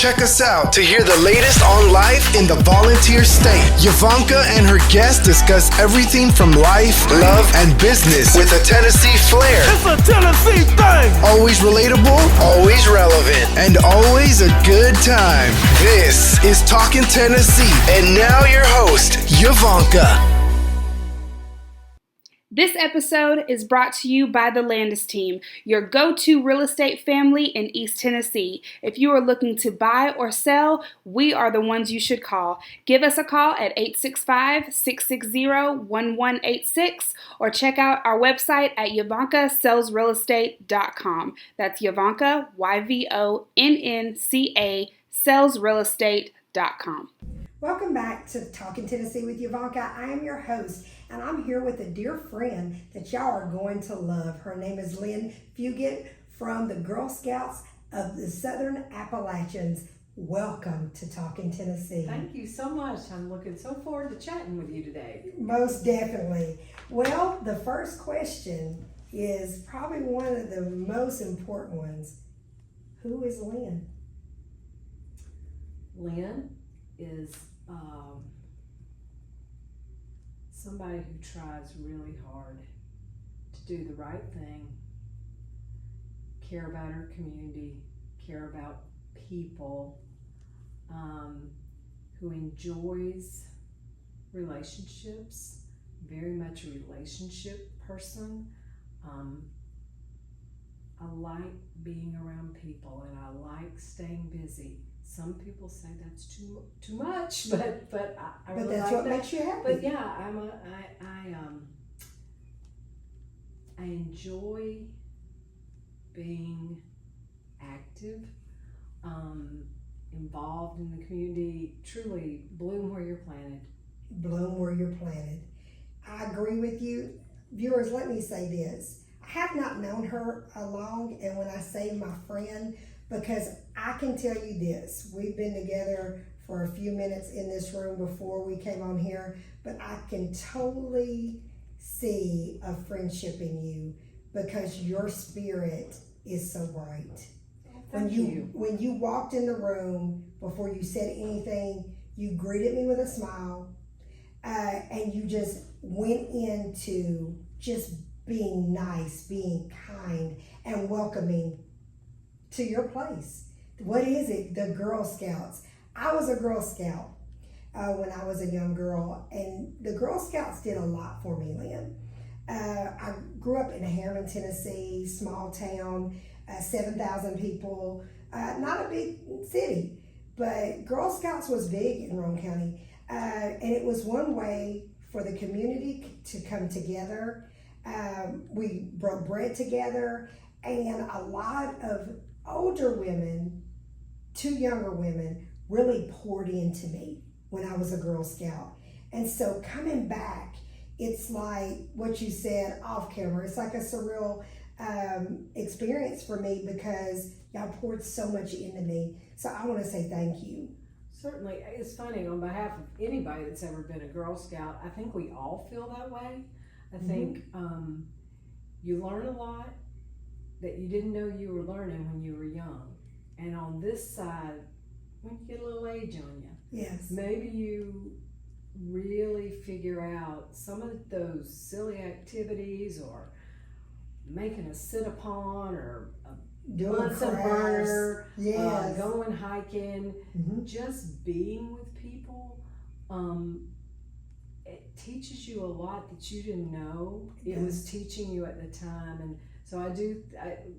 Check us out to hear the latest on life in the volunteer state. Yvonnca and her guests discuss everything from life, love, and business with a Tennessee flair. It's a Tennessee thing! Always relatable, always relevant, and always a good time. This is Talking Tennessee, and now your host, Yvonnca. This episode is brought to you by the Landes team, your go-to real estate family in East Tennessee. If you are looking to buy or sell, we are the ones you should call. Give us a call at 865-660-1186 or check out our website at YvoncaSellsRealEstate.com. That's Yvonnca, YVONNCA, sellsrealestate.com. Welcome back to Talking Tennessee with Yvonnca. I am your host, and I'm here with a dear friend that y'all are going to love. Her name is Lynn Fugit from the Girl Scouts of the Southern Appalachians. Welcome to Talking Tennessee. Thank you so much. I'm looking so forward to chatting with you today. Most definitely. Well, the first question is probably one of the most important ones. Who is Lynn? Lynn is somebody who tries really hard to do the right thing, care about her community, care about people, who enjoys relationships, very much a relationship person. I like being around people and I like staying busy. Some people say that's too much, but I really that's like what that. Makes you happy. But yeah, I enjoy being active, involved in the community. Truly, bloom where you're planted. Bloom where you're planted. I agree with you. Viewers, let me say this. I have not known her long, and when I say my friend, because I can tell you this, we've been together for a few minutes in this room before we came on here, but I can totally see a friendship in you because your spirit is so bright. When you walked in the room, before you said anything, you greeted me with a smile, and you just went into just being nice, being kind, and welcoming to your place. What is it? The Girl Scouts. I was a Girl Scout when I was a young girl, and the Girl Scouts did a lot for me, Lynn. I grew up in Harriman, Tennessee, small town, 7,000 people, not a big city, but Girl Scouts was big in Roane County, and it was one way for the community to come together. We broke bread together, and a lot of older women, two younger women, really poured into me when I was a Girl Scout. And so coming back, it's like what you said off camera. It's like a surreal experience for me because y'all poured so much into me. So I want to say thank you. Certainly. It's funny, on behalf of anybody that's ever been a Girl Scout, I think we all feel that way. I think you learn a lot that you didn't know you were learning when you were young. And on this side, when you get a little age on you, yes, maybe you really figure out some of those silly activities, or making a sit-upon, or a doing Bunsen crafts. burner, Yes. going hiking, just being with people. It teaches you a lot that you didn't know it was teaching you at the time. And so I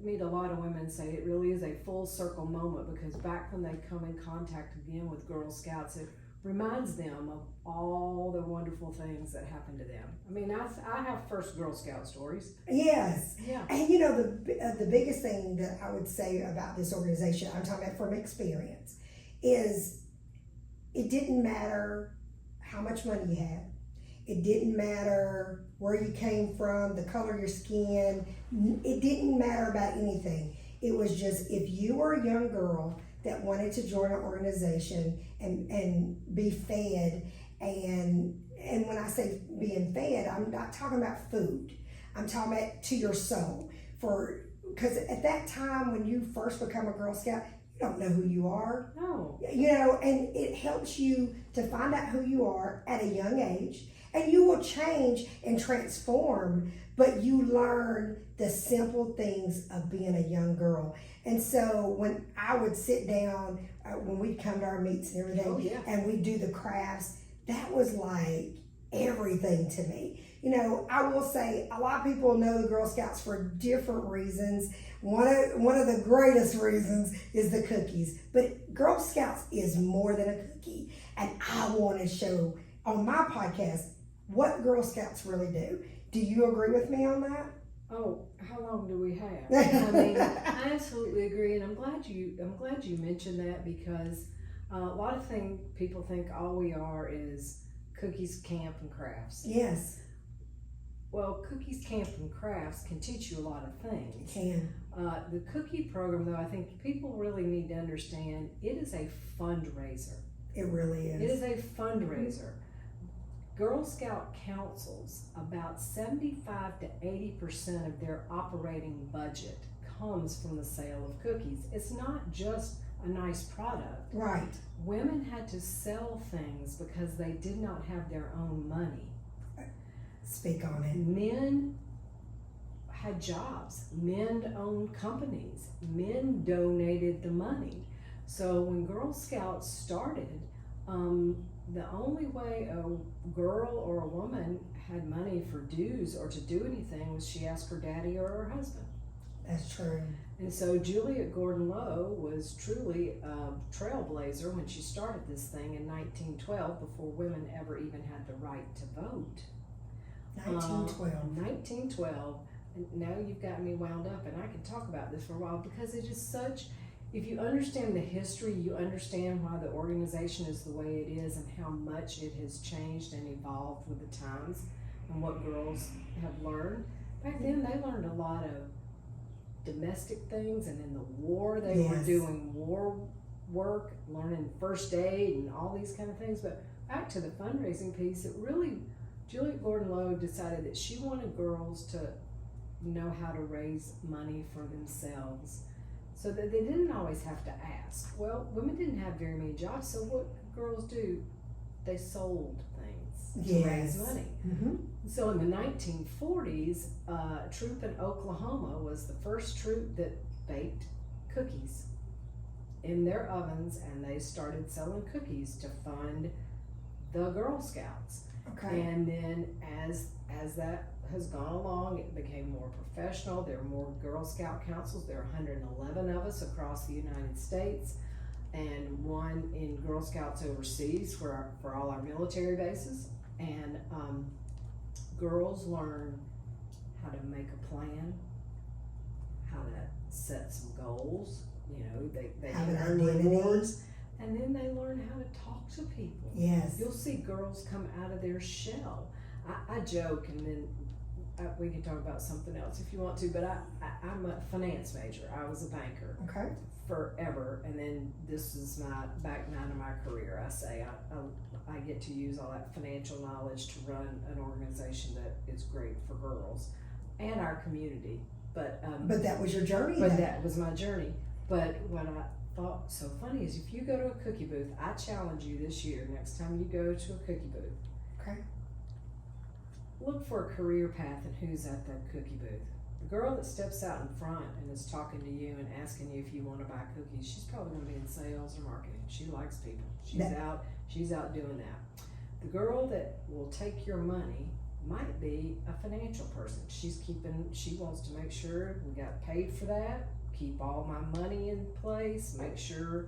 meet a lot of women say it really is a full circle moment, because back when they come in contact again with Girl Scouts, it reminds them of all the wonderful things that happened to them. I mean, I have first Girl Scout stories. Yes. Yeah. And you know, the biggest thing that I would say about this organization, I'm talking about from experience, is it didn't matter how much money you had. It didn't matter where you came from, the color of your skin. It didn't matter about anything. It was just, if you were a young girl that wanted to join an organization and be fed, and when I say being fed, I'm not talking about food. I'm talking about to your soul. Because at that time when you first become a Girl Scout, you don't know who you are. No. You know, and it helps you to find out who you are at a young age, and you will change and transform, but you learn the simple things of being a young girl. And so when I would sit down, when we'd come to our meets and everything, and we'd do the crafts, that was like everything to me. You know, I will say a lot of people know the Girl Scouts for different reasons. One of the greatest reasons is the cookies, but Girl Scouts is more than a cookie. And I want to show on my podcast what Girl Scouts really do. Do you agree with me on that? Oh, how long do we have? I mean, I absolutely agree, and I'm glad you mentioned that, because a lot of people think all we are is cookies, camp, and crafts. Yes. Well, cookies, camp, and crafts can teach you a lot of things. It can. The cookie program, though, I think people really need to understand, it is a fundraiser. It really is. It is a fundraiser. Girl Scout councils, about 75 to 80% of their operating budget comes from the sale of cookies. It's not just a nice product. Right. Women had to sell things because they did not have their own money. Speak on it. Men had jobs. Men owned companies. Men donated the money. So when Girl Scouts started, the only way a girl or a woman had money for dues or to do anything was she asked her daddy or her husband. That's true. And so Juliet Gordon Low was truly a trailblazer when she started this thing in 1912, before women ever even had the right to vote. 1912. 1912. And now you've got me wound up, and I can talk about this for a while, because it is such, if you understand the history, you understand why the organization is the way it is and how much it has changed and evolved with the times and what girls have learned. Back then, they learned a lot of domestic things, and in the war, they were doing war work, learning first aid and all these kind of things. But back to the fundraising piece, it really, Juliet Gordon Low decided that she wanted girls to know how to raise money for themselves, so that they didn't always have to ask. Well, women didn't have very many jobs, so what girls do? They sold things to raise money. Mm-hmm. So in the 1940s, a troop in Oklahoma was the first troop that baked cookies in their ovens, and they started selling cookies to fund the Girl Scouts. Okay. And then as that has gone along, it became more professional. There are more Girl Scout councils. There are 111 of us across the United States, and one in Girl Scouts overseas for all our military bases. And girls learn how to make a plan, how to set some goals. You know, they Have an learn identity. rewards, and then they learn how to talk to people. Yes. You'll see girls come out of their shell. I joke, and then we can talk about something else if you want to, but I'm a finance major. I was a banker Okay. forever, and then this is my back nine of my career. I say I get to use all that financial knowledge to run an organization that is great for girls and our community. But that was your journey. But then. that was my journey. But what I thought so funny is, if you go to a cookie booth, I challenge you this year, next time you go to a cookie booth, Okay. look for a career path and who's at that cookie booth. The girl that steps out in front and is talking to you and asking you if you want to buy cookies, she's probably going to be in sales or marketing. She likes people. She's out doing that. The girl that will take your money might be a financial person. She wants to make sure we got paid for that, keep all my money in place, make sure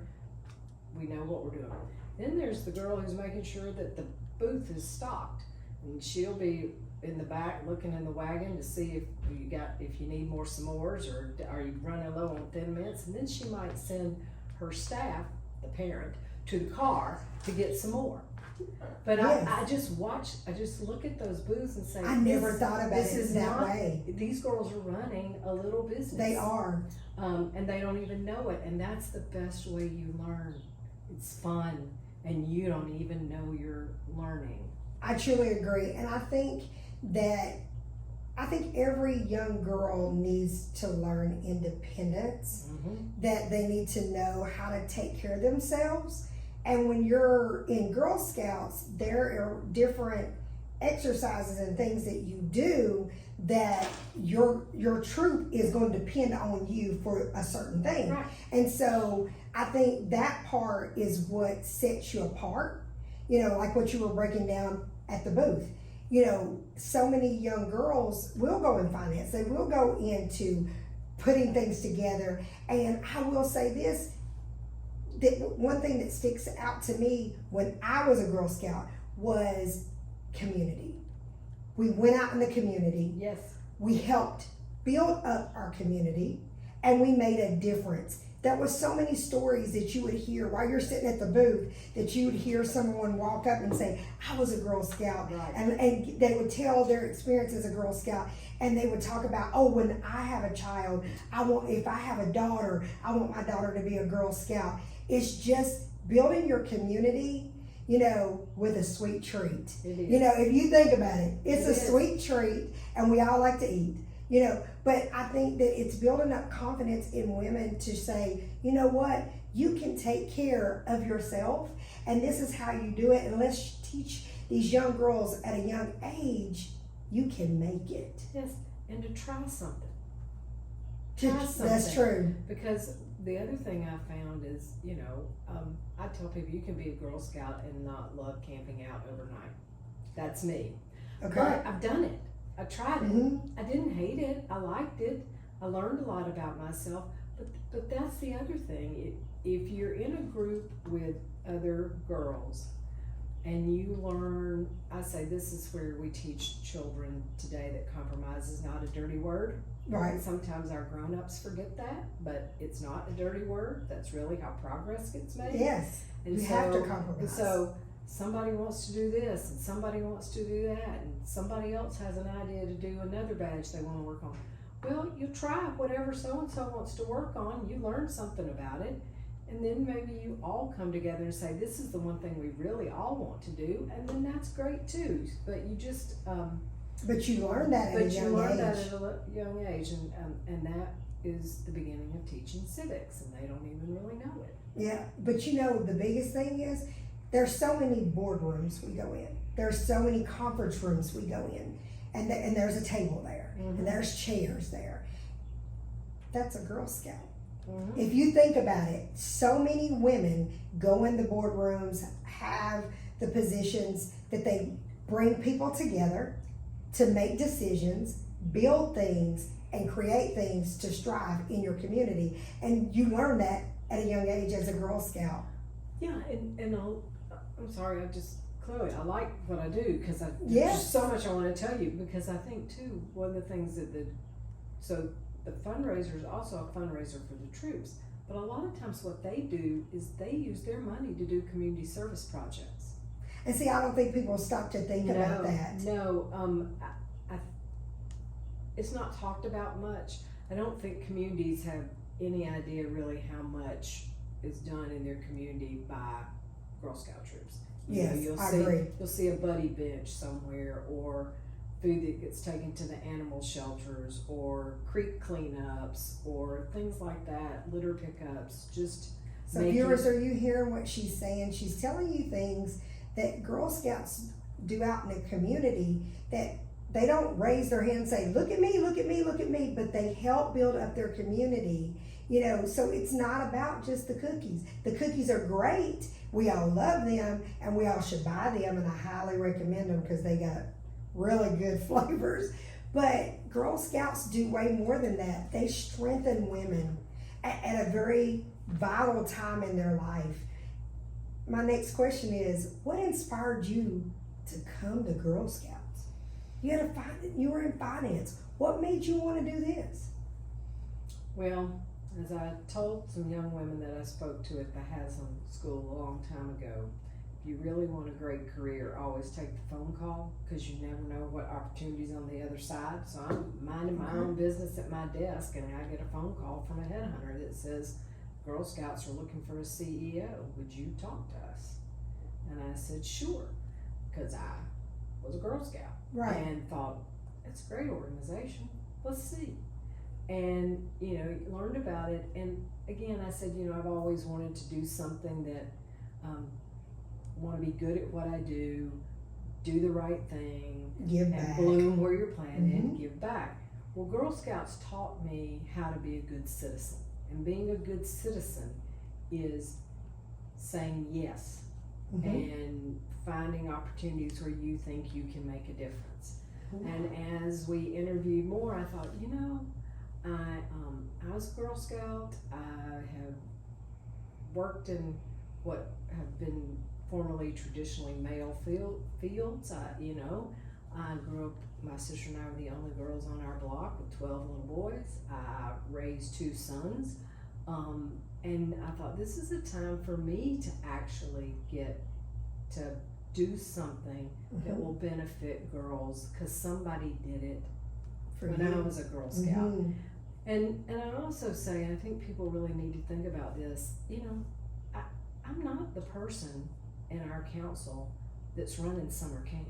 we know what we're doing. Then there's the girl who's making sure that the booth is stocked, and she'll be in the back looking in the wagon to see if you need more s'mores, or are you running low on Thin Mints. And then she might send her staff, the parent, to the car to get some more. But Yes. I just look at those booths and say, I never thought about this it is that not, way. These girls are running a little business. They are. And they don't even know it, and that's the best way you learn. It's fun, and you don't even know you're learning. I truly agree, and I think that I think every young girl needs to learn independence, that they need to know how to take care of themselves. And when you're in Girl Scouts, there are different exercises and things that you do that your troop is going to depend on you for a certain thing. Right. And so I think that part is what sets you apart. You know, like what you were breaking down at the booth. You know, so many young girls will go in finance. They will go into putting things together. And I will say this, that one thing that sticks out to me when I was a Girl Scout was community. We went out in the community. Yes. We helped build up our community, and we made a difference. There was so many stories that you would hear while you're sitting at the booth, that you would hear someone walk up and say, I was a Girl Scout. Right. And they would tell their experience as a Girl Scout, and they would talk about, oh, when I have a child, if I have a daughter, I want my daughter to be a Girl Scout. It's just building your community, you know, with a sweet treat. It is. You know, if you think about it, it's a sweet treat, and we all like to eat. You know, but I think that it's building up confidence in women to say, you know what, you can take care of yourself, and this is how you do it. And let's teach these young girls at a young age, you can make it. Yes, and to try something. That's true. Because the other thing I found is, you know, I tell people you can be a Girl Scout and not love camping out overnight. That's me. Okay. But I've done it. I tried it. Mm-hmm. I didn't hate it. I liked it. I learned a lot about myself. But that's the other thing. If you're in a group with other girls and you learn, I say this is where we teach children today that compromise is not a dirty word. Right. Sometimes our grown-ups forget that, but it's not a dirty word. That's really how progress gets made. Yes. And you have to compromise. And so somebody wants to do this and somebody wants to do that and somebody else has an idea to do another badge they want to work on. Well, you try whatever so-and-so wants to work on, you learn something about it, and then maybe you all come together and say, this is the one thing we really all want to do, and then that's great too. But you just... but you learn that at a young age. But you learn that at a young age, and that is the beginning of teaching civics, and they don't even really know it. Yeah, but you know, the biggest thing is, there's so many boardrooms we go in. There's so many conference rooms we go in. And there's a table there. Mm-hmm. And there's chairs there. That's a Girl Scout. Mm-hmm. If you think about it, so many women go in the boardrooms, have the positions that they bring people together to make decisions, build things, and create things to strive in your community. And you learn that at a young age as a Girl Scout. Yeah, and I'm sorry, Chloe, I like what I do because Yes. there's so much I want to tell you, because I think too, one of the things that so the fundraiser is also a fundraiser for the troops, but a lot of times what they do is they use their money to do community service projects. And see, I don't think people stop to think about that. No, it's not talked about much. I don't think communities have any idea really how much is done in their community by Girl Scout troops. Yes, I agree. You'll see a buddy bench somewhere, or food that gets taken to the animal shelters, or creek cleanups, or things like that, litter pickups, just So viewers, are you hearing what she's saying? She's telling you things that Girl Scouts do out in the community, that they don't raise their hand and say, look at me, look at me, look at me, but they help build up their community. You know, so it's not about just the cookies. The cookies are great. We all love them, and we all should buy them, and I highly recommend them because they got really good flavors. But Girl Scouts do way more than that. They strengthen women at a very vital time in their life. My next question is, what inspired you to come to Girl Scouts? You were in finance. What made you want to do this? Well, as I told some young women that I spoke to at the Haslam School a long time ago, if you really want a great career, always take the phone call, because you never know what opportunities on the other side. So I'm minding my own business at my desk, and I get a phone call from a headhunter that says, Girl Scouts are looking for a CEO. Would you talk to us? And I said, sure, because I was a Girl Scout. Right. And thought, it's a great organization. Let's see. And, learned about it. And again, I said, I've always wanted to do something that, want to be good at what I do the right thing, Give and back. bloom where you're planted, give back. Well, Girl Scouts taught me how to be a good citizen. And being a good citizen is saying yes and finding opportunities where you think you can make a difference. And as we interviewed more, I thought, I was a Girl Scout. I have worked in what have been formerly traditionally male fields. I grew up, my sister and I were the only girls on our block with 12 little boys. I raised 2 sons. And I thought, this is a time for me to actually get to do something that will benefit girls, because somebody did it when I was a Girl Scout. And I also say, I think people really need to think about this, I'm not the person in our council that's running summer camp.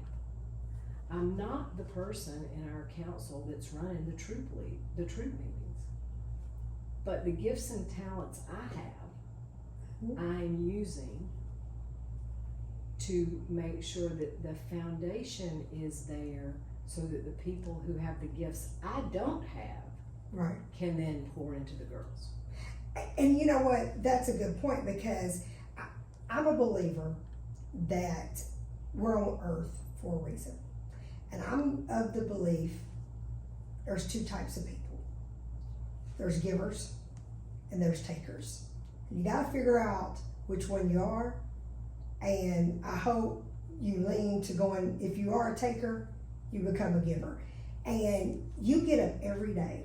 I'm not the person in our council that's running the troop meetings. But the gifts and talents I have, I'm using to make sure that the foundation is there so that the people who have the gifts I don't have can then pour into the girls. And you know what? That's a good point, because I'm a believer that we're on earth for a reason. And I'm of the belief there's 2 types of people. There's givers and there's takers. And you gotta figure out which one you are. And I hope you lean to going, if you are a taker, you become a giver. And you get up every day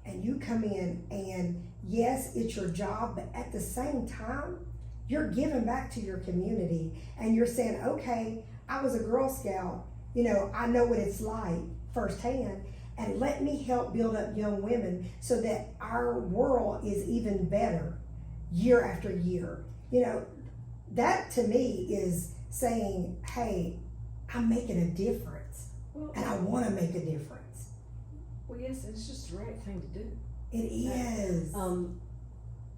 and you come in, and yes, it's your job, but at the same time, you're giving back to your community, and you're saying, okay, I was a Girl Scout, I know what it's like firsthand, and let me help build up young women so that our world is even better year after year. That to me is saying, hey, I'm making a difference, and I want to make a difference. Well, yes, it's just the right thing to do. It is.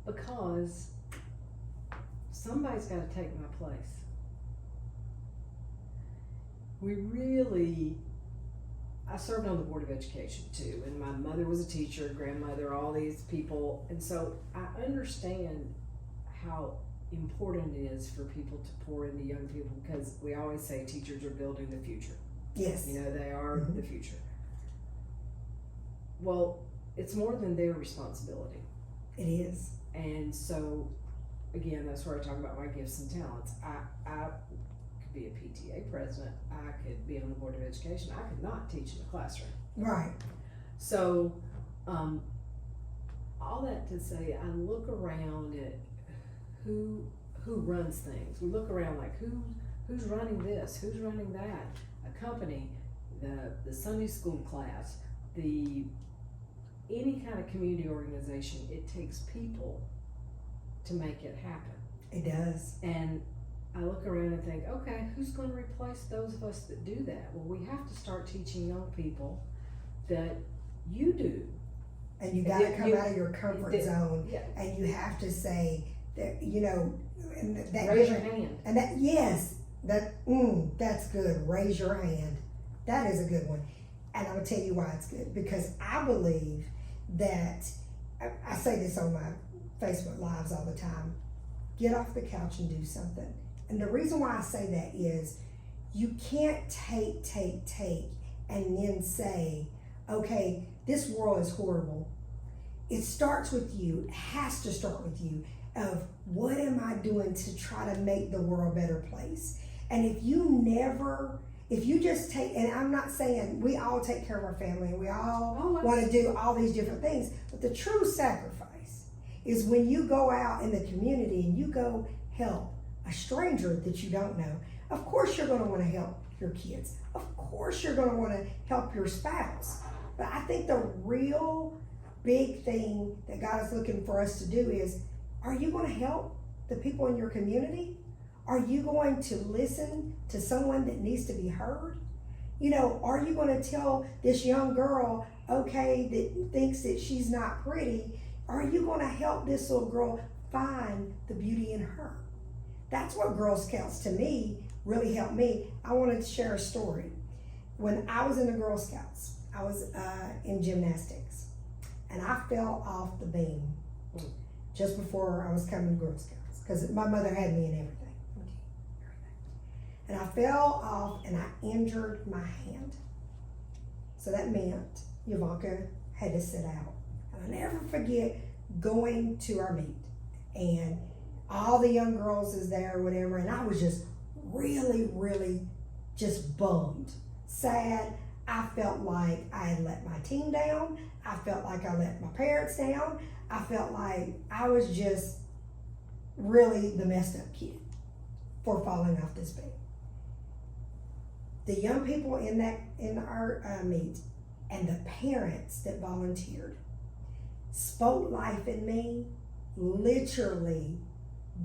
Because somebody's got to take my place. I served on the Board of Education too, and my mother was a teacher, grandmother, all these people, and so I understand how important it is for people to pour into young people, because we always say teachers are building the future. Yes. They are the future. Well, it's more than their responsibility. It is. And so, again, that's where I talk about my gifts and talents. I could be a PTA president. I could be on the Board of Education. I could not teach in a classroom. Right. So, all that to say, I look around at who runs things. We look around like who's running this, who's running that. A company, the Sunday school class, any kind of community organization, it takes people to make it happen. It does. And I look around and think, okay, who's going to replace those of us that do that? Well, we have to start teaching young people that you do. And you got to come out of your comfort zone, and you have to say that, and that raise your hand. And that, yes, that's good. Raise your hand. That is a good one. And I'm gonna tell you why it's good, because I believe that, I say this on my Facebook Lives all the time, get off the couch and do something. And the reason why I say that is, you can't take, and then say, okay, this world is horrible. It starts with you, it has to start with you, of what am I doing to try to make the world a better place? And if you just take, and I'm not saying we all take care of our family, and we all want to do all these different things, but the true sacrifice is when you go out in the community and you go help a stranger that you don't know. Of course you're going to want to help your kids. Of course you're going to want to help your spouse. But I think the real big thing that God is looking for us to do is, are you going to help the people in your community? Are you going to listen to someone that needs to be heard? You know, are you going to tell this young girl, okay, that thinks that she's not pretty, are you going to help this little girl find the beauty in her? That's what Girl Scouts to me really helped me. I wanted to share a story. When I was in the Girl Scouts, I was in gymnastics, and I fell off the beam just before I was coming to Girl Scouts, because my mother had me in everything. And I fell off and I injured my hand. So that meant Yvonnca had to sit out. And I never forget going to our meet, and all the young girls is there or whatever, and I was just really, really just bummed, sad. I felt like I had let my team down. I felt like I let my parents down. I felt like I was just really the messed up kid for falling off this beam. The young people in our meet and the parents that volunteered spoke life in me literally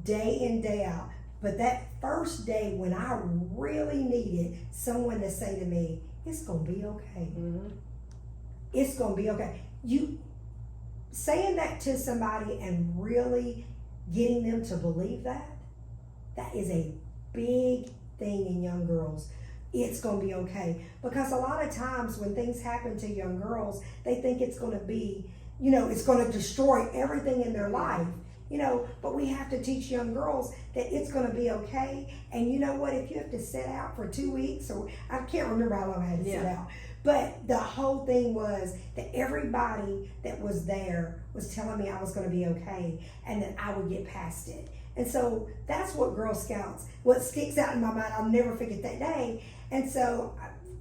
day in, day out. But that first day when I really needed someone to say to me, it's gonna be okay. Mm-hmm. It's gonna be okay. You saying that to somebody and really getting them to believe that is a big thing in young girls. It's gonna be okay. Because a lot of times when things happen to young girls, they think it's gonna be, it's gonna destroy everything in their life. But we have to teach young girls that it's going to be okay. And you know what? If you have to sit out for 2 weeks, or I can't remember how long I had to sit out, but the whole thing was that everybody that was there was telling me I was going to be okay and that I would get past it. And so that's what Girl Scouts, what sticks out in my mind, I'll never forget that day. And so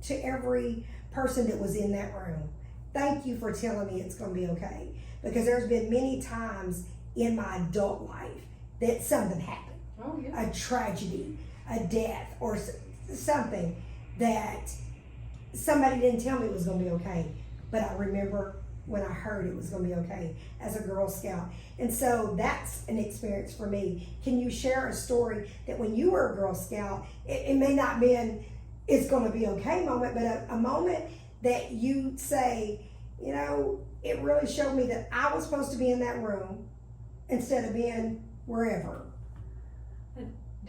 to every person that was in that room, thank you for telling me it's going to be okay. Because there's been many times in my adult life that something happened, a tragedy, a death, or something that somebody didn't tell me it was going to be okay, but I remember when I heard it was going to be okay as a Girl Scout. And so that's an experience for me. Can you share a story that when you were a Girl Scout, it may not been it's going to be okay moment, but a moment that you say, it really showed me that I was supposed to be in that room instead of being wherever.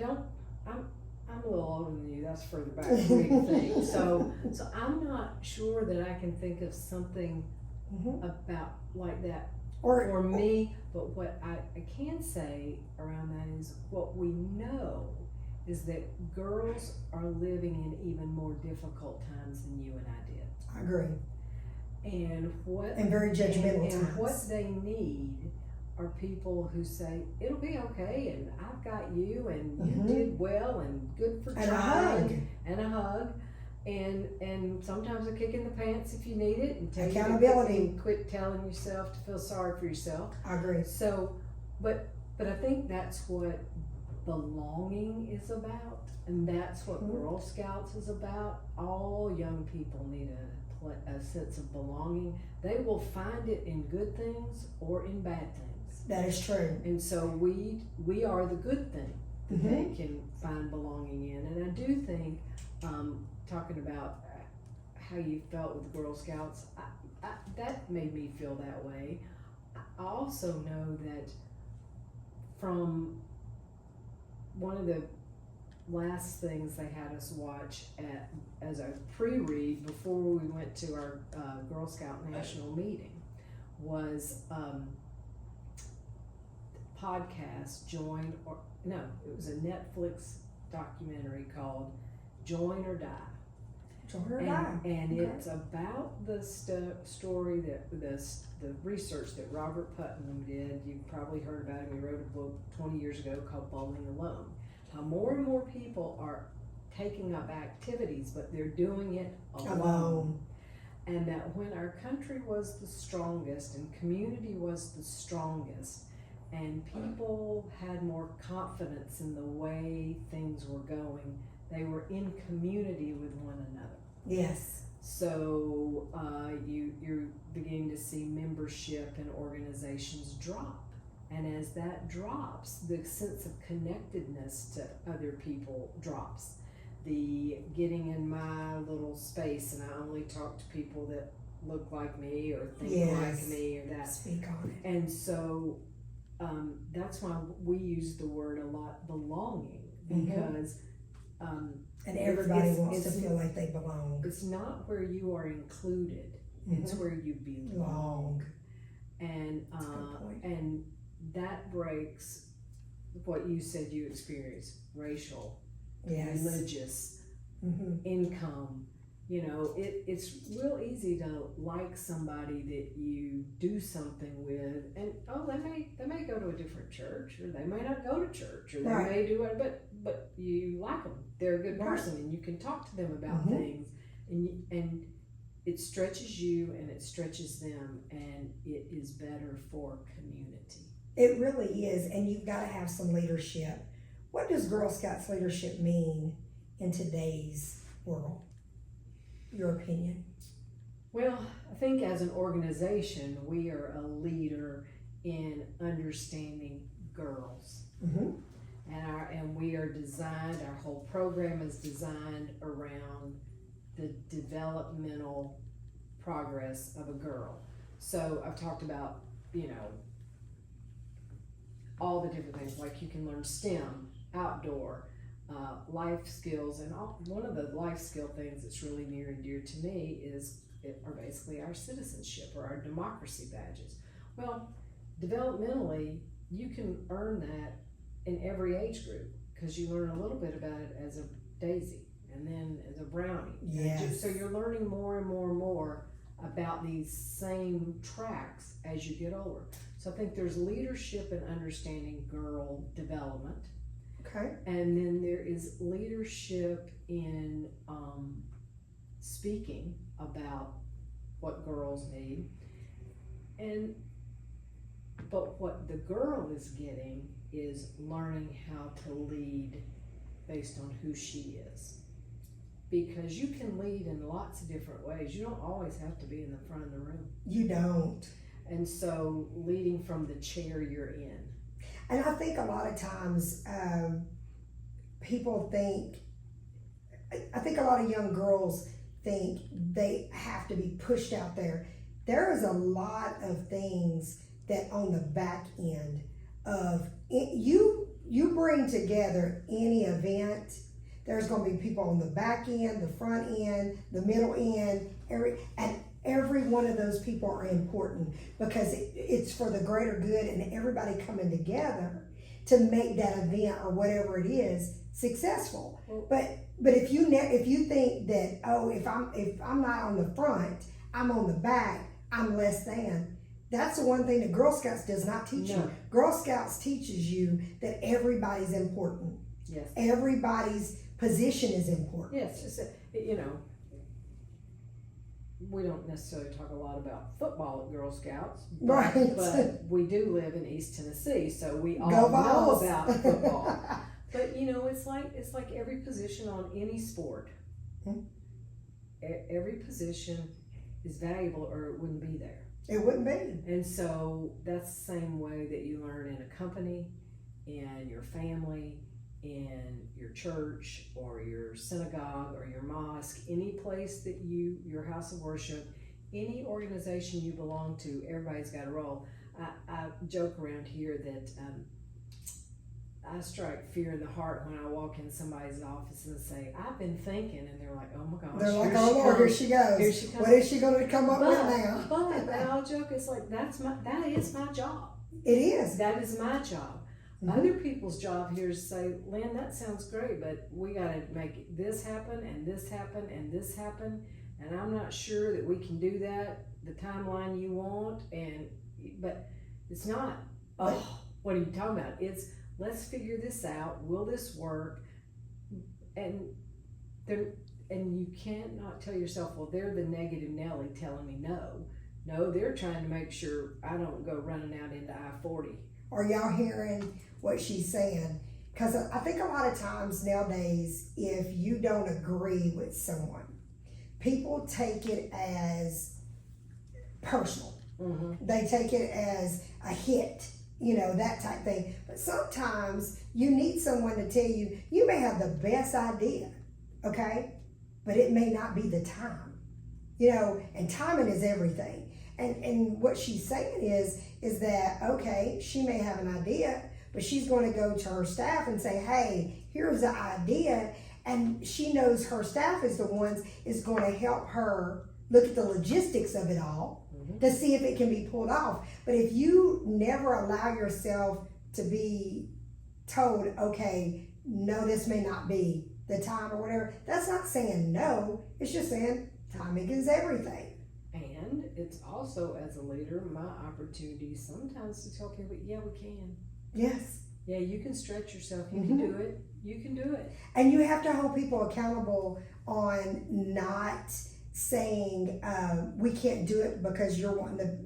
I'm a little older than you. That's further back than we can think. So I'm not sure that I can think of something about like that for me. But what I can say around that is what we know is that girls are living in even more difficult times than you and I did. I agree. And very judgmental and times. What they need are people who say, it'll be okay, and I've got you, and you did well, and good for trying. And a hug. And sometimes a kick in the pants if you need it, and tell accountability. You to quit telling yourself to feel sorry for yourself. I agree. So, but I think that's what belonging is about, and that's what Girl Scouts is about. All young people need a sense of belonging. They will find it in good things or in bad things. That is true. And so we are the good thing that they can find belonging in. And I do think, talking about how you felt with Girl Scouts, that made me feel that way. I also know that from one of the last things they had us watch as a pre-read before we went to our Girl Scout National meeting was podcast it was a Netflix documentary called Join or Die. And it's about the story that the research that Robert Putnam did. You've probably heard about him. He wrote a book 20 years ago called Bowling Alone. How more and more people are taking up activities, but they're doing it alone. And that when our country was the strongest and community was the strongest, and people had more confidence in the way things were going, they were in community with one another. Yes. So you're beginning to see membership in organizations drop. And as that drops, the sense of connectedness to other people drops. the getting in my little space and I only talk to people that look like me or think like me or that. Speak on it. And so that's why we use the word a lot, belonging, because and everybody wants to feel like they belong. It's not where you are included, it's where you belong. And and that breaks what you said you experienced, racial, religious, income. You know, it's real easy to like somebody that you do something with, and they may go to a different church, or they may not go to church, or they may do it, but you like them. They're a good person, and you can talk to them about things, and it stretches you and it stretches them, and it is better for community. It really is, and you've got to have some leadership. What does Girl Scouts leadership mean in today's world? Your opinion? Well, I think as an organization, we are a leader in understanding girls. And we are designed, our whole program is designed around the developmental progress of a girl. So I've talked about, all the different things, like you can learn STEM, outdoor, life skills, and one of the life skill things that's really near and dear to me are basically our citizenship or our democracy badges. Well, developmentally, you can earn that in every age group, because you learn a little bit about it as a daisy and then as a brownie. Yes. So you're learning more and more and more about these same tracks as you get older. So I think there's leadership in understanding girl development. Okay. And then there is leadership in speaking about what girls need. But what the girl is getting is learning how to lead based on who she is. Because you can lead in lots of different ways. You don't always have to be in the front of the room. You don't. And so leading from the chair you're in. And I think a lot of times people think, I think a lot of young girls think they have to be pushed out there. There is a lot of things that on the back end of it, you bring together any event, there's going to be people on the back end, the front end, the middle end, every one of those people are important, because it's for the greater good and everybody coming together to make that event or whatever it is successful. But if you think that, if I'm not on the front, I'm on the back, I'm less than. That's the one thing that Girl Scouts does not teach you. Girl Scouts teaches you that everybody's important. Yes. Everybody's position is important. Yes, just we don't necessarily talk a lot about football at Girl Scouts, but we do live in East Tennessee, so we all know about football. But it's like every position on any sport. Every position is valuable, or it wouldn't be there. It wouldn't be. And so that's the same way that you learn in a company, in your family, in your church or your synagogue or your mosque, any place that your house of worship, any organization you belong to, everybody's got a role. I joke around here that I strike fear in the heart when I walk in somebody's office and say, I've been thinking, and they're like, oh my gosh. They're like, oh Lord, here she goes. Here she comes. What is she going to come up with now? But I'll joke, it's like, that is my job. It is. That is my job. Other people's job here is to say, Lynn, that sounds great, but we got to make this happen and this happen and this happen, and I'm not sure that we can do that the timeline you want. But it's not. Oh, what are you talking about? It's let's figure this out. Will this work? And you can't not tell yourself, well, they're the negative Nelly telling me no. No, they're trying to make sure I don't go running out into I-40. Are y'all hearing what she's saying? Because I think a lot of times nowadays, if you don't agree with someone, people take it as personal. They take it as a hit, that type thing. But sometimes you need someone to tell you, you may have the best idea, okay? But it may not be the time, you know, and timing is everything. And what she's saying is that, okay, she may have an idea, but she's going to go to her staff and say, hey, here's the idea. And she knows her staff is the ones is going to help her look at the logistics of it all to see if it can be pulled off. But if you never allow yourself to be told, okay, no, this may not be the time or whatever, that's not saying no. It's just saying timing is everything. And it's also, as a leader, my opportunity sometimes to tell people, yeah, we can. Yes. Yeah, you can stretch yourself. You can do it. You can do it. And you have to hold people accountable on not saying we can't do it because you're wanting to.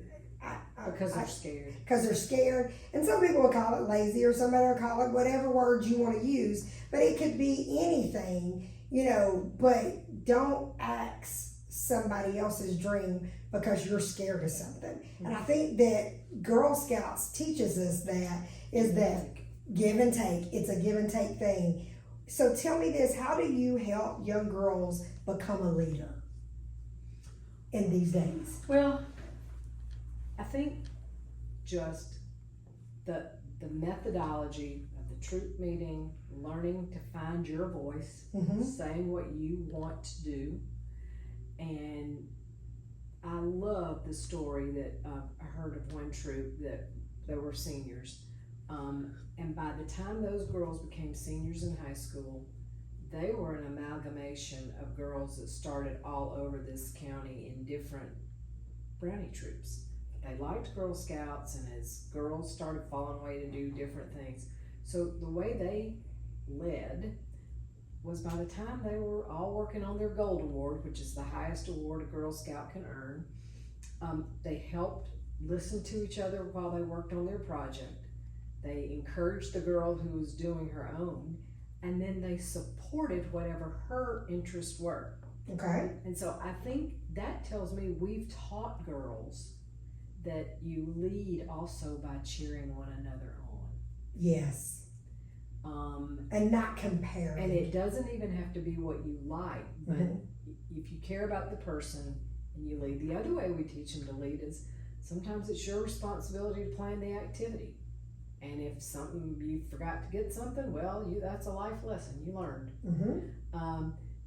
Because they're scared. Because they're scared. And some people will call it lazy, or somebody will call it whatever words you want to use. But it could be anything, you know, but don't axe somebody else's dream because you're scared of something. And I think that Girl Scouts teaches us that is that give and take. It's a give and take thing. So tell me this, how do you help young girls become a leader in these days? Well, I think just the methodology of the troop meeting, learning to find your voice, saying what you want to do. And I love the story that I heard of one troop that they were seniors. And by the time those girls became seniors in high school, they were an amalgamation of girls that started all over this county in different brownie troops. They liked Girl Scouts, and as girls started falling away to do different things. So the way they led was by the time they were all working on their Gold Award, which is the highest award a Girl Scout can earn, they helped listen to each other while they worked on their project. They encouraged the girl who was doing her own, and then they supported whatever her interests were. Okay. And so I think that tells me we've taught girls that you lead also by cheering one another on. Yes. And not comparing. And it doesn't even have to be what you like, but if you care about the person and you lead. The other way we teach them to lead is sometimes it's your responsibility to plan the activity. And if something you forgot to get something, well, that's a life lesson you learned.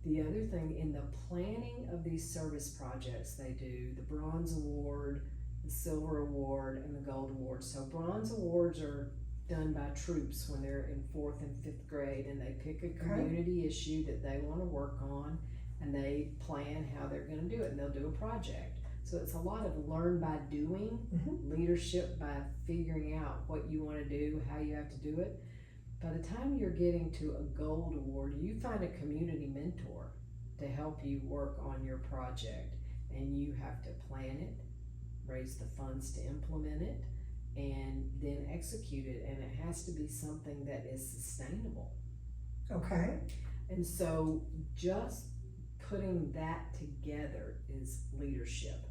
The other thing, in the planning of these service projects they do, the Bronze Award, the Silver Award, and the Gold Award. So Bronze Awards are done by troops when they're in 4th and 5th grade, and they pick a community issue that they want to work on, and they plan how they're going to do it, and they'll do a project. So it's a lot of learn by doing, leadership by figuring out what you want to do, how you have to do it. By the time you're getting to a Gold Award, you find a community mentor to help you work on your project, and you have to plan it, raise the funds to implement it, and then execute it, and it has to be something that is sustainable. Okay. And so just putting that together is leadership.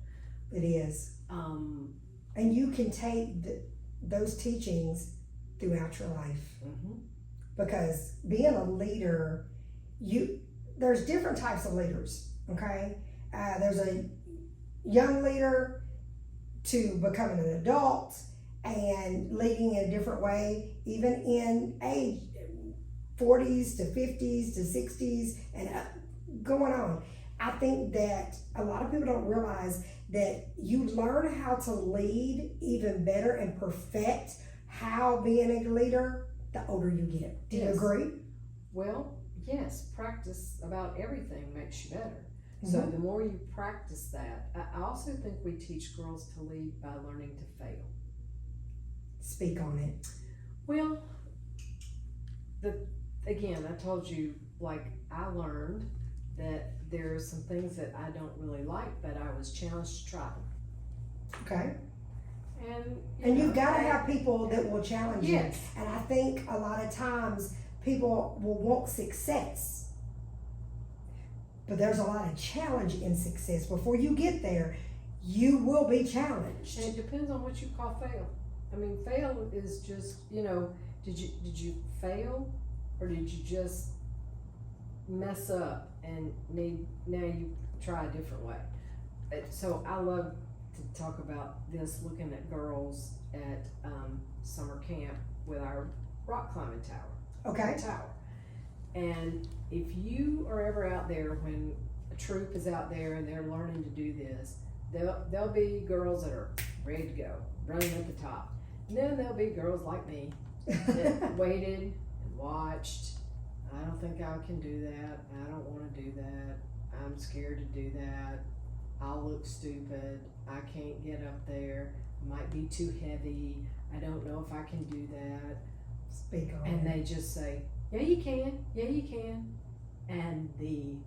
It is. And you can take those teachings throughout your life. Because being a leader, there's different types of leaders, okay? There's a young leader to becoming an adult and leading in a different way, even in age, 40s to 50s to 60s and going on. I think that a lot of people don't realize that you learn how to lead even better and perfect how being a leader the older you get. Do you agree? Well, yes, practice about everything makes you better. So the more you practice that, I also think we teach girls to lead by learning to fail. Speak on it. Well, again, I told you, like, I learned that there are some things that I don't really like, but I was challenged to try them. Okay. And you've got to have people that will challenge you. Yes. And I think a lot of times people will want success, but there's a lot of challenge in success. Before you get there, you will be challenged. And it depends on what you call fail. I mean, fail is just, did you fail, or did you just mess up and now you try a different way. So I love to talk about this, looking at girls at summer camp with our rock climbing tower. And if you are ever out there when a troop is out there and they're learning to do this, there'll be girls that are ready to go, running at the top. And then there'll be girls like me that waited and watched. I don't think I can do that. I don't want to do that. I'm scared to do that. I'll look stupid. I can't get up there. It might be too heavy. I don't know if I can do that. Speak on And it. they just say, yeah, you can. Yeah, you can. And the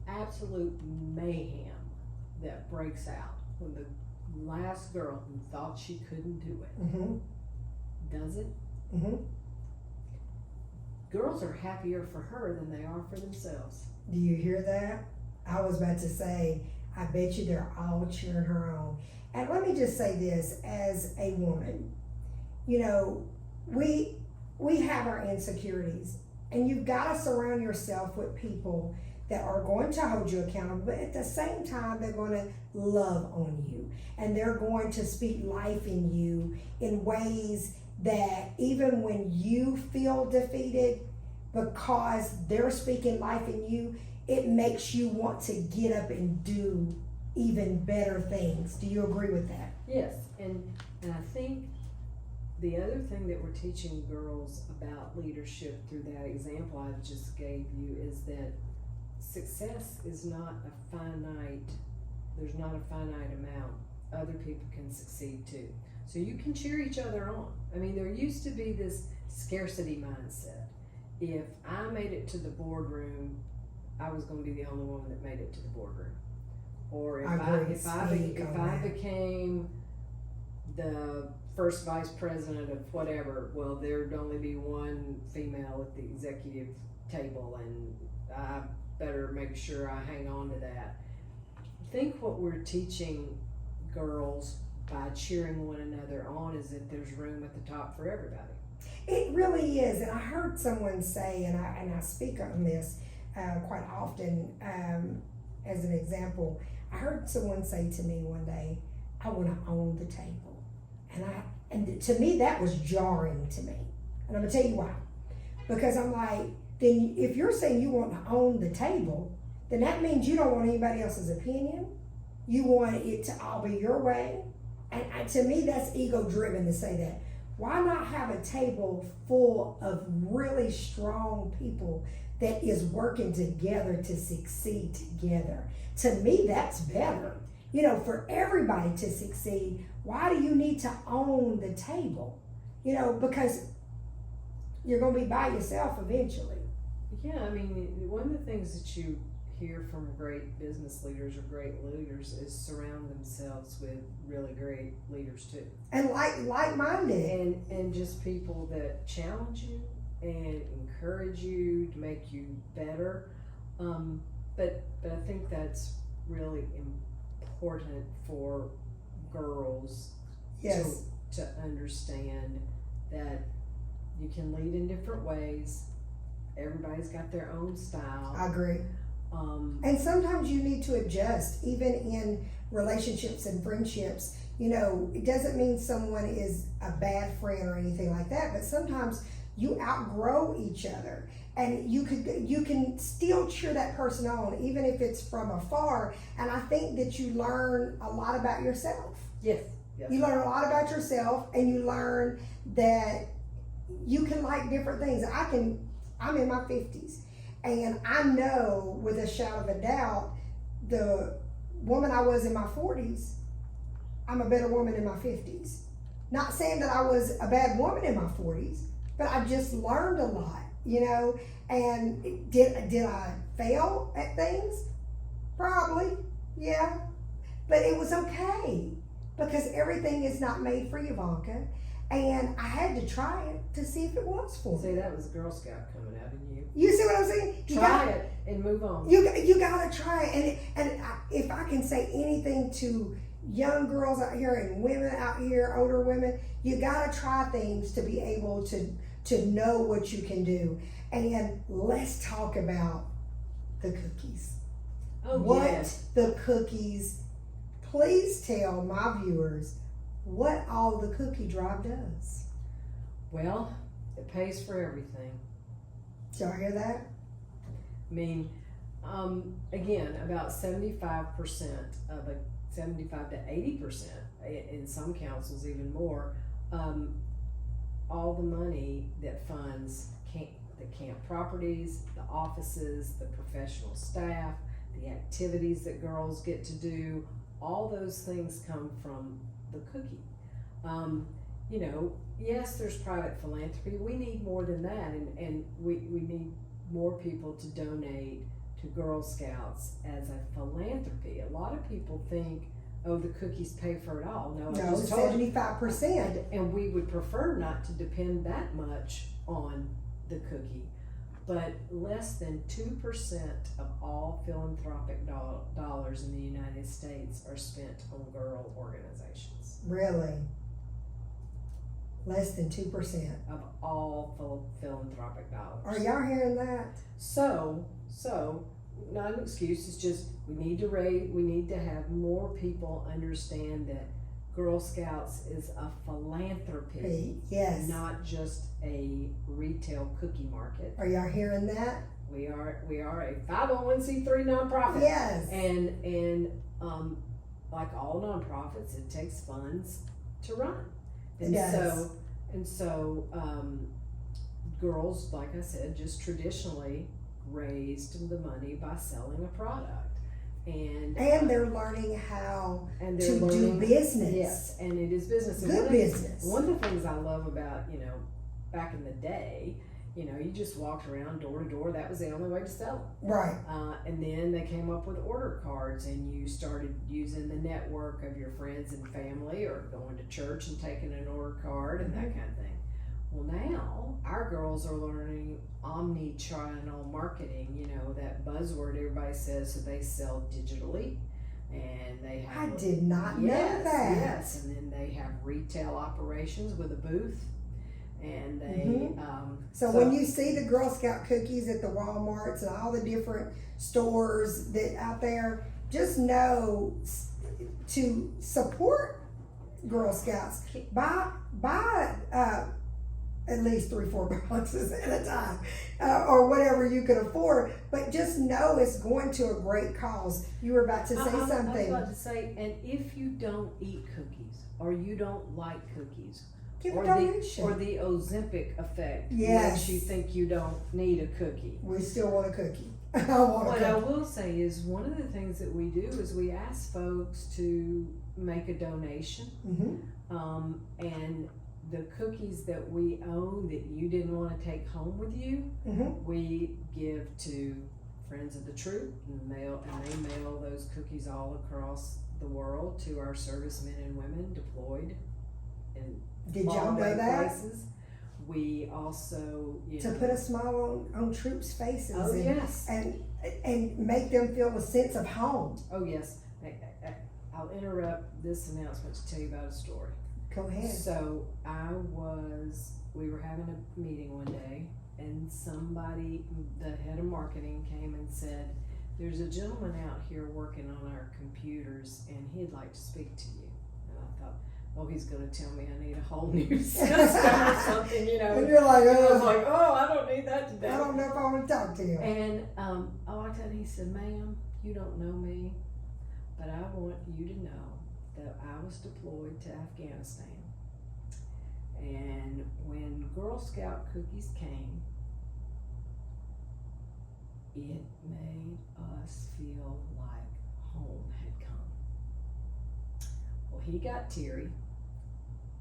absolute mayhem that breaks out when the last girl who thought she couldn't do it Mm-hmm. does it. Mm-hmm. Girls are happier for her than they are for themselves. Do you hear that? I was about to say, I bet you they're all cheering her on. And let me just say this, as a woman, you know, we have our insecurities, and you've got to surround yourself with people that are going to hold you accountable, but at the same time, they're going to love on you, and they're going to speak life in you in ways that even when you feel defeated, because they're speaking life in you, it makes you want to get up and do even better things. Do you agree with that? Yes, and I think the other thing that we're teaching girls about leadership through that example I just gave you is that success is not a finite, there's not a finite amount. Other people can succeed too. So you can cheer each other on. I mean, there used to be this scarcity mindset. If I made it to the boardroom, I was going to be the only woman that made it to the boardroom. Or if I became the first vice president of whatever, well, there'd only be one female at the executive table, and I better make sure I hang on to that. I think what we're teaching girls by cheering one another on is that there's room at the top for everybody. It really is, and I heard someone say, and I speak on this quite often as an example. I heard someone say to me one day, "I want to own the table," and to me that was jarring to me, and I'm gonna tell you why. Because I'm like, then if you're saying you want to own the table, then that means you don't want anybody else's opinion. You want it to all be your way, and to me that's ego driven to say that. Why not have a table full of really strong people that is working together to succeed together? To me, that's better. You know, for everybody to succeed, why do you need to own the table? You know, because you're going to be by yourself eventually. Yeah, I mean, one of the things that you hear from great business leaders or great leaders is surround themselves with really great leaders too. And like-minded. And just people that challenge you and encourage you to make you better. But I think that's really important for girls Yes. to understand that you can lead in different ways. Everybody's got their own style. I agree. And sometimes you need to adjust, even in relationships and friendships. You know, it doesn't mean someone is a bad friend or anything like that, but sometimes you outgrow each other, and you can still cheer that person on, even if it's from afar. And I think that you learn a lot about yourself. Yes. You learn a lot about yourself, and you learn that you can like different things. I'm in my 50s. And I know with a shadow of a doubt, the woman I was in my 40s, I'm a better woman in my 50s. Not saying that I was a bad woman in my 40s, but I just learned a lot, you know. And did I fail at things? Probably, yeah. But it was okay, because everything is not made for Yvonnca. And I had to try it to see if it was for me. See, that was a Girl Scout coming out in you. You see what I'm saying? Try it and move on. You gotta try it. And if I can say anything to young girls out here and women out here, older women, you gotta try things to be able to know what you can do. And let's talk about the cookies. Oh, What yes. the cookies, please tell my viewers what all the cookie drive does. Well, it pays for everything. Did y'all hear that? I mean, again, about 75% of 75 to 80%, in some councils even more, all the money that funds the camp properties, the offices, the professional staff, the activities that girls get to do, all those things come from the cookie. You know, yes, there's private philanthropy. We need more than that, and we need more people to donate to Girl Scouts as a philanthropy. A lot of people think, oh, the cookies pay for it all. No, I No, just told you. 75%. And we would prefer not to depend that much on the cookie. But less than 2% of all philanthropic dollars in the United States are spent on girl organizations. Really? Less than 2%. Of all philanthropic dollars. Are y'all hearing that? So, not an excuse, it's just we need to have more people understand that Girl Scouts is a philanthropy, Yes. not just a retail cookie market. Are y'all hearing that? We are a 501c3 nonprofit. Yes. And like all nonprofits, it takes funds to run. And It does. so girls, like I said, just traditionally raised the money by selling a product. And they're learning how and to they're do learning, business. Yes, and it is business. And Good business. One of the things I love about, back in the day, you just walked around door to door. That was the only way to sell them. Right. And then they came up with order cards, and you started using the network of your friends and family, or going to church and taking an order card and that kind of thing. Well, now our girls are learning omni-channel marketing, that buzzword everybody says, so they sell digitally, and they have. I did not know that. Yes, and then they have retail operations with a booth, and they. So when you see the Girl Scout cookies at the Walmarts and all the different stores that out there, just know to support Girl Scouts. Buy at least 3-4 boxes at a time, or whatever you can afford. But just know it's going to a great cause. You were about to say something. I was about to say, and if you don't eat cookies, or you don't like cookies, Give a donation. or the Ozempic effect Yes. makes you think you don't need a cookie. We still want a cookie. I want What a I cookie. will say is, one of the things that we do is we ask folks to make a donation, and the cookies that we own that you didn't want to take home with you, we give to Friends of the Troop, and they mail those cookies all across the world to our servicemen and women deployed in Did y'all know that? places. We also, To put a smile on troops' faces. Oh, yes. And make them feel a sense of home. Oh yes. I'll interrupt this announcement to tell you about a story. Go ahead. So we were having a meeting one day, and somebody, the head of marketing, came and said, there's a gentleman out here working on our computers, and he'd like to speak to you. And I thought, oh, he's going to tell me I need a whole new system or something, And you're like, I was like, oh, I don't need that today. I don't know if I want to talk to you. And I tell you, he said, ma'am, you don't know me, but I want you to know that I was deployed to Afghanistan. And when Girl Scout cookies came, it made us feel like home had come. Well, he got teary.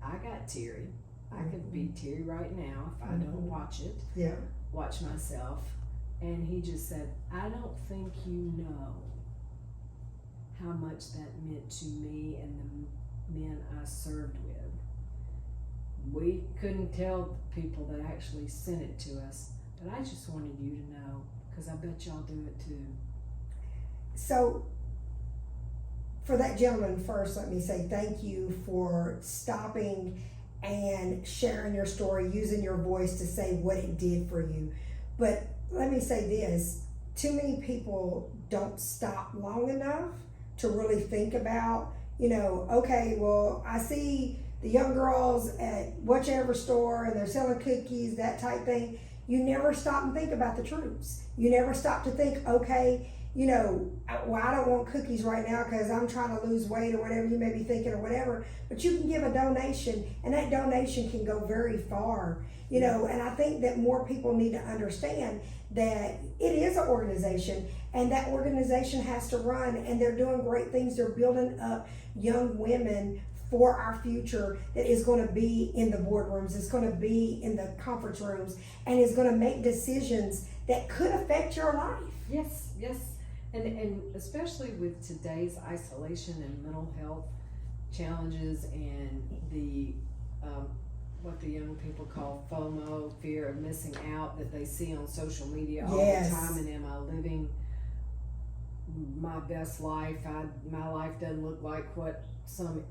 I got teary. I could be teary right now if I don't watch it. Yeah. Watch myself. And he just said, I don't think you know how much that meant to me and the men I served with. We couldn't tell the people that actually sent it to us, but I just wanted you to know, because I bet y'all do it too. So, for that gentleman first, let me say thank you for stopping and sharing your story, using your voice to say what it did for you. But let me say this, too many people don't stop long enough to really think about, okay, well, I see the young girls at whichever store and they're selling cookies, that type thing. You never stop and think about the troops. You never stop to think, okay, well, I don't want cookies right now because I'm trying to lose weight or whatever you may be thinking or whatever, but you can give a donation and that donation can go very far, and I think that more people need to understand that it is an organization and that organization has to run and they're doing great things. They're building up young women for our future that is going to be in the boardrooms, it's going to be in the conference rooms, and is going to make decisions that could affect your life. Yes. And especially with today's isolation and mental health challenges and the what the young people call FOMO, fear of missing out, that they see on social media all the time, and am I living my best life? My life doesn't look like what some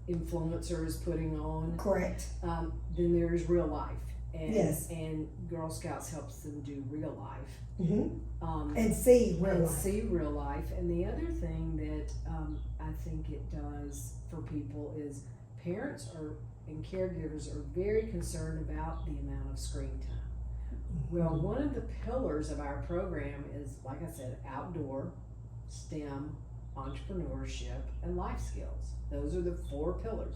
influencer is putting on. Correct. Then there's real life. And, yes. And Girl Scouts helps them do real life. Mm-hmm. And see real life. And the other thing that I think it does for people is parents and caregivers are very concerned about the amount of screen time. Mm-hmm. Well, one of the pillars of our program is, like I said, outdoor, STEM, entrepreneurship, and life skills. Those are the 4 pillars.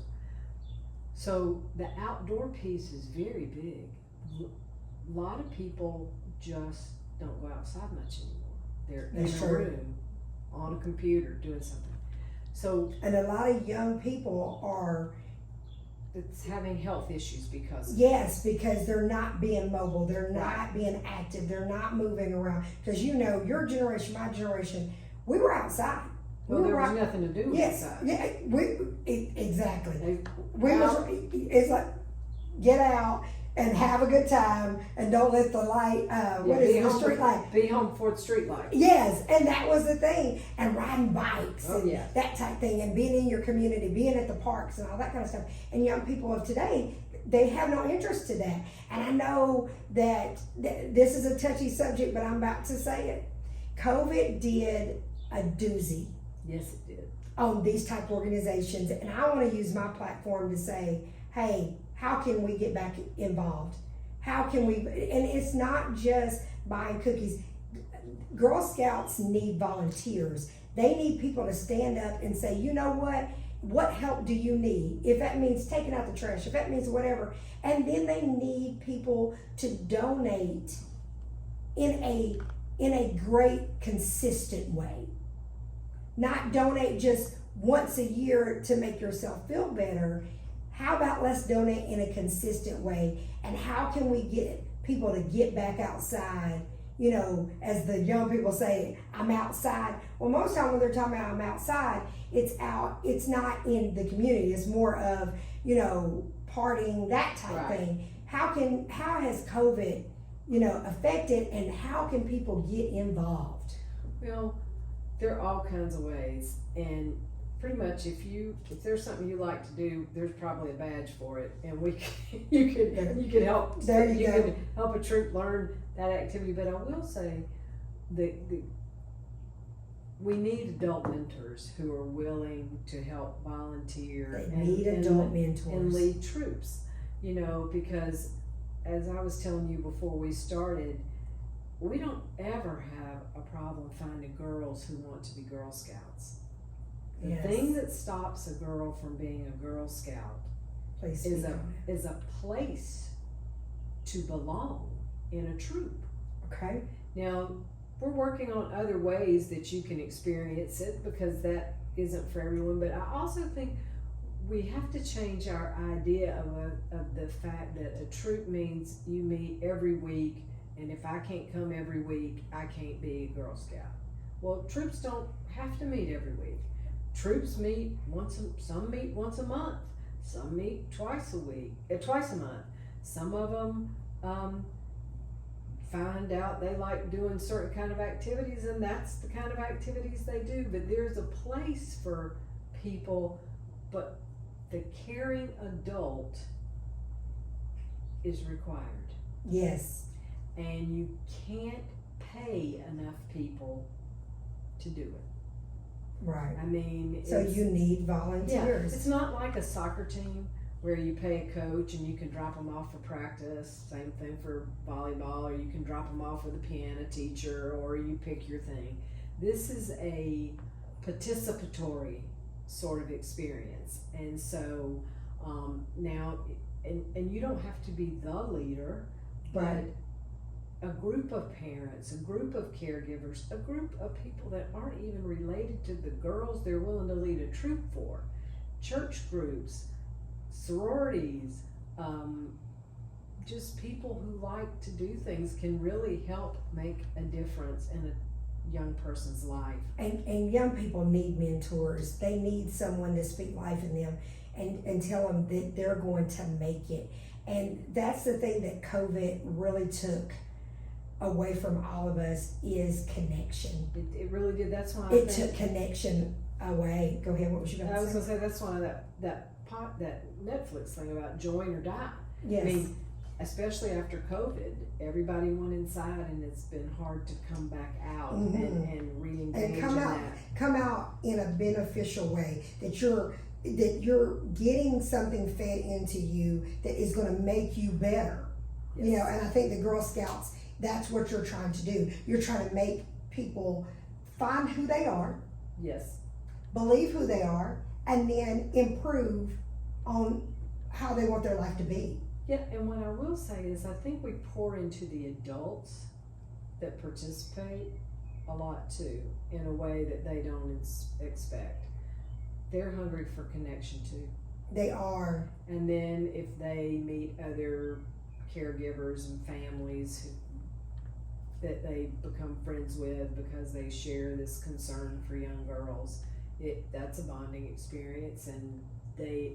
So the outdoor piece is very big. A lot of people just don't go outside much anymore. They're in a room, on a computer, doing something. So, and a lot of young people are having health issues because they're not being mobile, they're not being active, they're not moving around. Because your generation, my generation, we were outside. Well, there was nothing to do outside. Yeah, exactly. It's like get out and have a good time and don't let the light. The street light? Be home before the street light. Yes, and that was the thing. And riding bikes, that type thing, and being in your community, being at the parks and all that kind of stuff. And young people of today, they have no interest to that. And I know that this is a touchy subject, but I'm about to say it. COVID did a doozy. Yes, it did. On these type of organizations. And I want to use my platform to say, hey, how can we get back involved? How can we, and it's not just buying cookies. Girl Scouts need volunteers. They need people to stand up and say, you know what help do you need? If that means taking out the trash, if that means whatever. And then they need people to donate in a great, consistent way. Not donate just once a year to make yourself feel better. How about let's donate in a consistent way? And how can we get people to get back outside? As the young people say, I'm outside. Well, most time when they're talking about I'm outside, it's not in the community. It's more of, partying, that type thing. How has COVID, affected, and how can people get involved? Well, there are all kinds of ways, and pretty much if there's something you like to do, there's probably a badge for it, and you could help. You could help a troop learn that activity. But I will say that we need adult mentors who are willing to help volunteer. They need adult mentors and lead troops. Because as I was telling you before we started, we don't ever have a problem finding girls who want to be Girl Scouts. The thing that stops a girl from being a Girl Scout is a place to belong in a troop. Okay. Now, we're working on other ways that you can experience it, because that isn't for everyone, but I also think we have to change our idea of the fact that a troop means you meet every week, and if I can't come every week, I can't be a Girl Scout. Well, troops don't have to meet every week. Troops meet some meet once a month, some meet twice a month. Some of them find out they like doing certain kind of activities, and that's the kind of activities they do. But there's a place for people, but the caring adult is required. Yes. And you can't pay enough people to do it. Right. I mean, So you need yeah, volunteers. it's not like a soccer team where you pay a coach and you can drop them off for practice. Same thing for volleyball, or you can drop them off with a piano teacher, or you pick your thing. This is a participatory sort of experience, and so now, and you don't have to be the leader, but Right. a group of parents, a group of caregivers, a group of people that aren't even related to the girls they're willing to lead a troop for, church groups, sororities, just people who like to do things can really help make a difference in a young person's life. And young people need mentors. They need someone to speak life in them and tell them that they're going to make it. And that's the thing that COVID really took away from all of us is connection. It really did. That's why It took connection away. Go ahead, what was you going I to was say? gonna say that's one of that Netflix thing about join or die. Yes. I mean, especially after COVID, everybody went inside, and it's been hard to come back out and re-engage and come out in a beneficial way, that you're getting something fed into you that is going to make you better. Yes. You know, and I think the Girl Scouts, that's what you're trying to do. You're trying to make people find who they are, Yes. believe who they are, and then improve on how they want their life to be. Yeah, and what I will say is I think we pour into the adults that participate a lot too, in a way that they don't expect. They're hungry for connection too. They are. And then if they meet other caregivers and families that they become friends with because they share this concern for young girls, that's a bonding experience, and the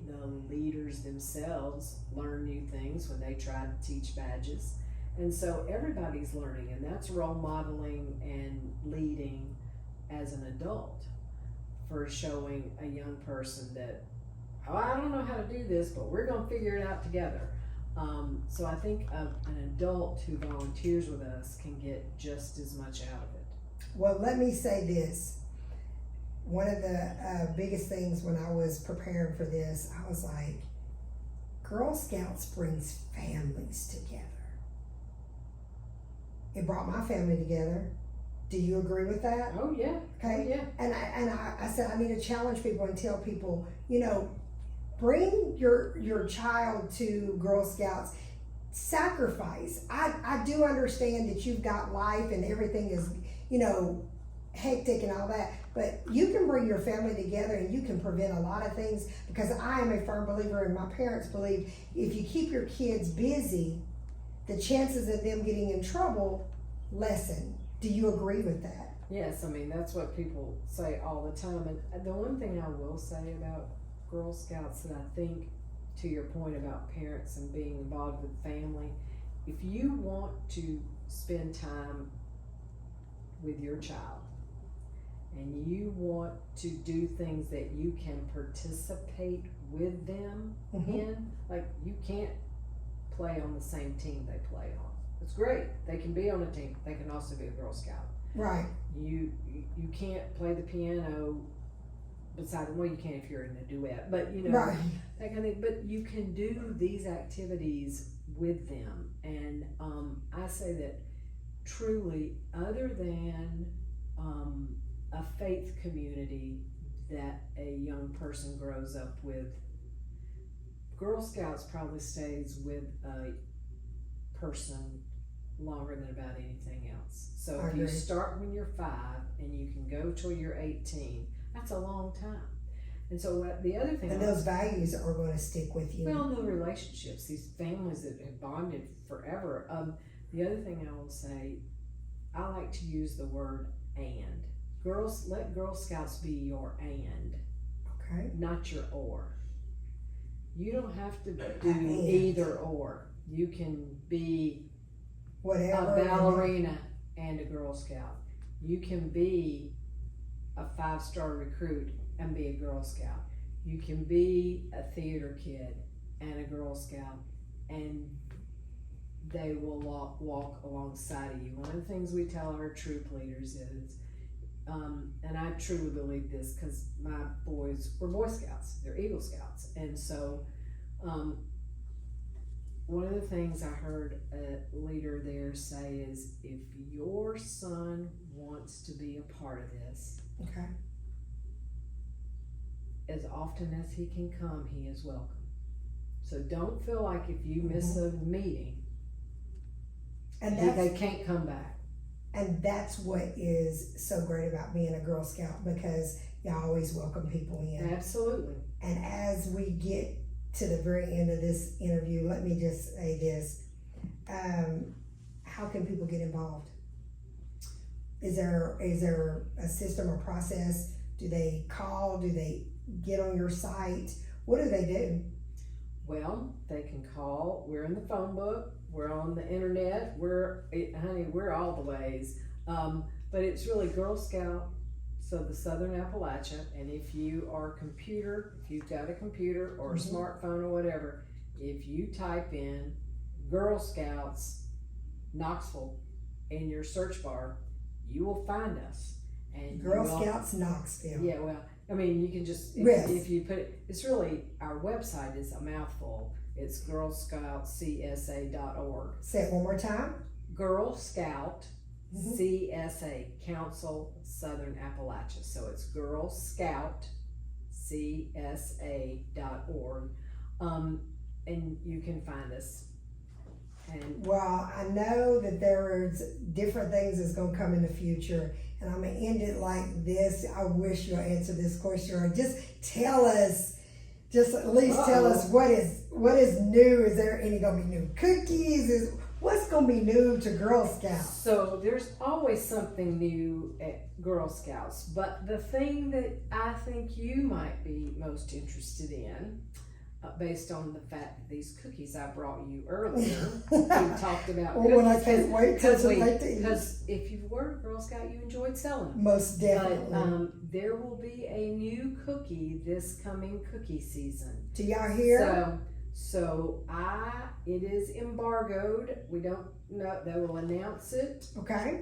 leaders themselves learn new things when they try to teach badges. And so everybody's learning, and that's role modeling and leading as an adult for showing a young person that, oh, I don't know how to do this, but we're going to figure it out together. So I think an adult who volunteers with us can get just as much out of it. Well, let me say this. One of the biggest things when I was preparing for this, I was like, Girl Scouts brings families together. It brought my family together. Do you agree with that? Oh yeah. Okay. Oh, yeah. And I said I need to challenge people and tell people, you know, bring your child to Girl Scouts. Sacrifice. I do understand that you've got life and everything is, you know, hectic and all that, but you can bring your family together and you can prevent a lot of things, because I am a firm believer, and my parents believe, if you keep your kids busy, the chances of them getting in trouble lessen. Do you agree with that? Yes, I mean, that's what people say all the time. And the one thing I will say about Girl Scouts that I think, to your point about parents and being involved with family, if you want to spend time with your child and you want to do things that you can participate with them in, like you can't play on the same team they play on. It's great. They can be on a team. They can also be a Girl Scout. Right. You can't play the piano beside them. Well, you can if you're in a duet, but you know, Right. that kind of thing. But you can do these activities with them, and I say that truly, other than a faith community that a young person grows up with, Girl Scouts probably stays with a person longer than about anything else. So I if you agree. start when you're 5 and you can go till you're 18, that's a long time. And so the other thing, And those values are going to stick with you. well, the relationships, these families that have bonded forever. The other thing I will say, I like to use the word and. Let Girl Scouts be your and, Okay. not your or. You don't have to do And. either or. You can be Whatever. a ballerina and a Girl Scout. You can be a 5-star recruit and be a Girl Scout. You can be a theater kid and a Girl Scout and they will walk alongside of you. One of the things we tell our troop leaders is, and I truly believe this because my boys were Boy Scouts, they're Eagle Scouts, and so one of the things I heard a leader there say is, if your son wants to be a part of this, Okay. as often as he can come, he is welcome. So don't feel like if you miss a meeting, And they that's can't come back. and that's what is so great about being a Girl Scout, because y'all always welcome people in. Absolutely. And as we get to the very end of this interview, let me just say this. How can people get involved? Is there a system or process? Do they call? Do they get on your site? What do they do? Well, they can call. We're in the phone book. We're on the internet. We're all the ways. But it's really Girl Scout, so the Southern Appalachia. And if you are if you've got a computer or a smartphone or whatever, if you type in Girl Scouts Knoxville in your search bar, you will find us. And Girl Scouts Knoxville. Yeah, well, I mean, you can just, Yes. if you put it, it's really, our website is a mouthful. It's girlscoutcsa.org. Say it one more time. Girl Scout CSA, Council Southern Appalachia. So it's girlscoutcsa.org. And you can find us. And Well, I know that there's different things that's going to come in the future, and I'm going to end it like this. I wish you'll answer this question, or just tell us, at least tell us what is new. Is there any going to be new cookies? What's going to be new to Girl Scouts? so there's always something new at Girl Scouts, but the thing that I think you might be most interested in, based on the fact that these cookies I brought you earlier, we talked about Well, when I cookies, can't wait till tonight to eat. because if you were a Girl Scout, you enjoyed selling them. Most definitely. But there will be a new cookie this coming cookie season. Do y'all hear? So it is embargoed. We don't know. They will announce it. Okay.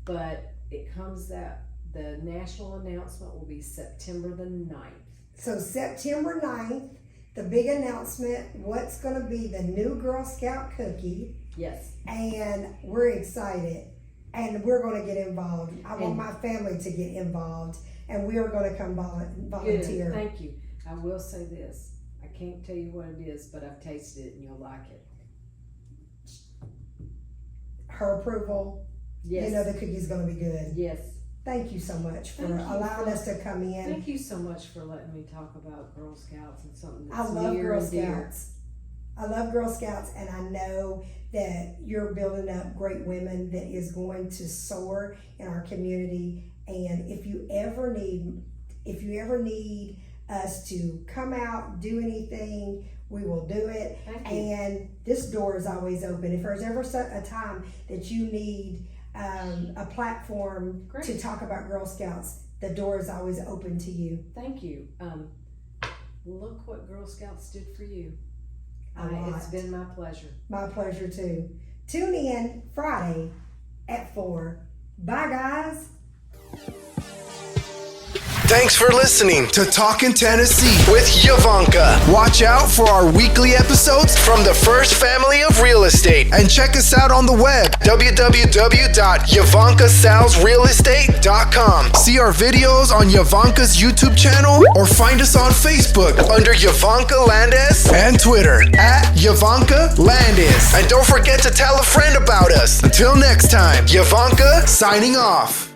But it comes that the national announcement will be September the 9th. So September 9th, the big announcement, what's going to be the new Girl Scout cookie. Yes. And we're excited. And we're going to get involved. I want my family to get involved. And we are going to come volunteer. Good. Thank you. I will say this. I can't tell you what it is, but I've tasted it and you'll like it. Her approval. Yes. You know the cookie's going to be good. Yes. Thank you so much for Thank you allowing us to come in. Thank you so much for letting me talk about Girl Scouts and something I that's love near Girl and dear. Scouts. I love Girl Scouts, and I know that you're building up great women that is going to soar in our community. And if you ever need us to come out, do anything, we will do it. Thank you. And this door is always open. If there's ever a time that you need a platform Great. to talk about Girl Scouts, the door is always open to you. Thank you. Look what Girl Scouts did for you. lot. It's been my pleasure. My pleasure too. Tune in Friday at 4. Bye, guys. Thanks for listening to Talkin' Tennessee with Yvonnca. Watch out for our weekly episodes from the first family of real estate, and check us out on the web, www.yvoncasalesrealestate.com. See our videos on Yvonca's YouTube channel, or find us on Facebook under Yvonnca Landes and Twitter at Yvonnca Landes. And don't forget to tell a friend about us. Until next time, Yvonnca signing off.